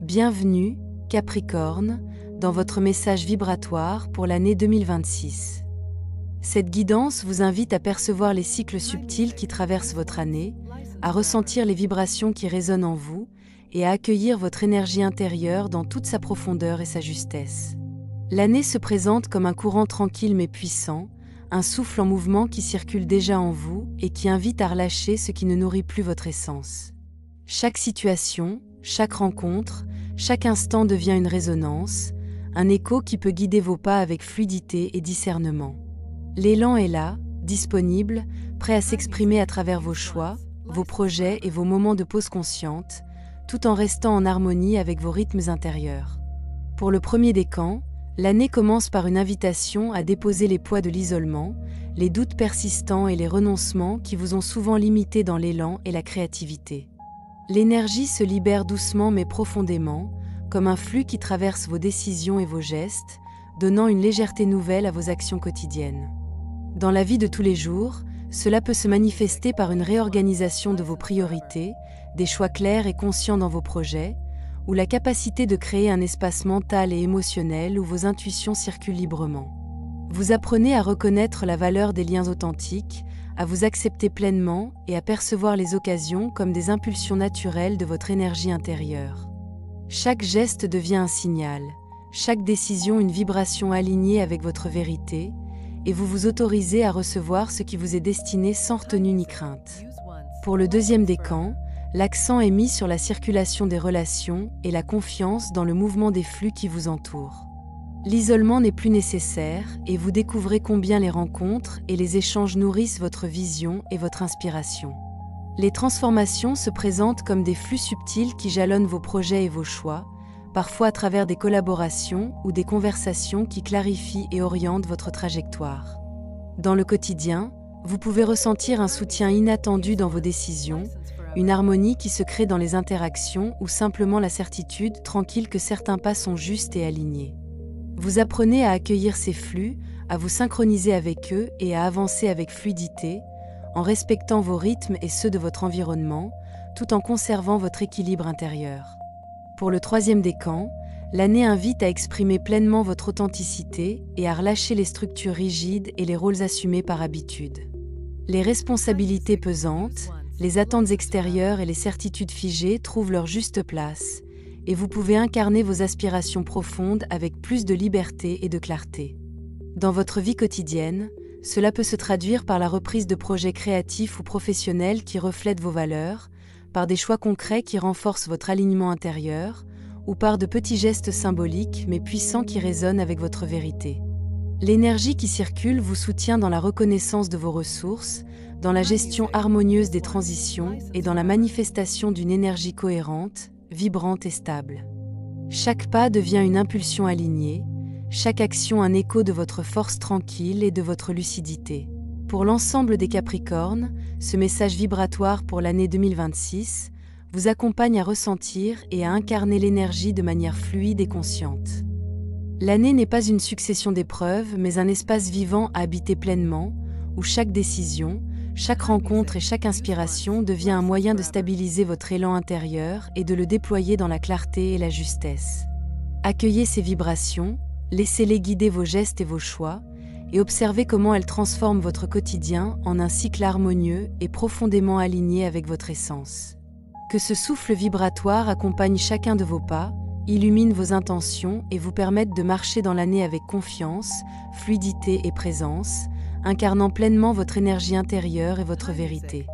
Bienvenue, Capricorne, dans votre message vibratoire pour l'année 2026. Cette guidance vous invite à percevoir les cycles subtils qui traversent votre année, à ressentir les vibrations qui résonnent en vous et à accueillir votre énergie intérieure dans toute sa profondeur et sa justesse. L'année se présente comme un courant tranquille mais puissant, un souffle en mouvement qui circule déjà en vous et qui invite à relâcher ce qui ne nourrit plus votre essence. Chaque situation, chaque rencontre, chaque instant devient une résonance, un écho qui peut guider vos pas avec fluidité et discernement. L'élan est là, disponible, prêt à s'exprimer à travers vos choix, vos projets et vos moments de pause consciente, tout en restant en harmonie avec vos rythmes intérieurs. Pour le premier décan, l'année commence par une invitation à déposer les poids de l'isolement, les doutes persistants et les renoncements qui vous ont souvent limité dans l'élan et la créativité. L'énergie se libère doucement mais profondément, comme un flux qui traverse vos décisions et vos gestes, donnant une légèreté nouvelle à vos actions quotidiennes. Dans la vie de tous les jours, cela peut se manifester par une réorganisation de vos priorités, des choix clairs et conscients dans vos projets, ou la capacité de créer un espace mental et émotionnel où vos intuitions circulent librement. Vous apprenez à reconnaître la valeur des liens authentiques, à vous accepter pleinement et à percevoir les occasions comme des impulsions naturelles de votre énergie intérieure. Chaque geste devient un signal, chaque décision une vibration alignée avec votre vérité, et vous vous autorisez à recevoir ce qui vous est destiné sans retenue ni crainte. Pour le deuxième décan, l'accent est mis sur la circulation des relations et la confiance dans le mouvement des flux qui vous entourent. L'isolement n'est plus nécessaire et vous découvrez combien les rencontres et les échanges nourrissent votre vision et votre inspiration. Les transformations se présentent comme des flux subtils qui jalonnent vos projets et vos choix, parfois à travers des collaborations ou des conversations qui clarifient et orientent votre trajectoire. Dans le quotidien, vous pouvez ressentir un soutien inattendu dans vos décisions, une harmonie qui se crée dans les interactions ou simplement la certitude tranquille que certains pas sont justes et alignés. Vous apprenez à accueillir ces flux, à vous synchroniser avec eux et à avancer avec fluidité, en respectant vos rythmes et ceux de votre environnement, tout en conservant votre équilibre intérieur. Pour le troisième décan, l'année invite à exprimer pleinement votre authenticité et à relâcher les structures rigides et les rôles assumés par habitude. Les responsabilités pesantes, les attentes extérieures et les certitudes figées trouvent leur juste place, et vous pouvez incarner vos aspirations profondes avec plus de liberté et de clarté. Dans votre vie quotidienne, cela peut se traduire par la reprise de projets créatifs ou professionnels qui reflètent vos valeurs, par des choix concrets qui renforcent votre alignement intérieur, ou par de petits gestes symboliques mais puissants qui résonnent avec votre vérité. L'énergie qui circule vous soutient dans la reconnaissance de vos ressources, dans la gestion harmonieuse des transitions et dans la manifestation d'une énergie cohérente, vibrante et stable. Chaque pas devient une impulsion alignée, chaque action un écho de votre force tranquille et de votre lucidité. Pour l'ensemble des Capricornes, ce message vibratoire pour l'année 2026 vous accompagne à ressentir et à incarner l'énergie de manière fluide et consciente. L'année n'est pas une succession d'épreuves, mais un espace vivant à habiter pleinement, où chaque décision, chaque rencontre et chaque inspiration devient un moyen de stabiliser votre élan intérieur et de le déployer dans la clarté et la justesse. Accueillez ces vibrations, laissez-les guider vos gestes et vos choix, et observez comment elles transforment votre quotidien en un cycle harmonieux et profondément aligné avec votre essence. Que ce souffle vibratoire accompagne chacun de vos pas, illumine vos intentions et vous permette de marcher dans l'année avec confiance, fluidité et présence, incarnant pleinement votre énergie intérieure et votre vérité.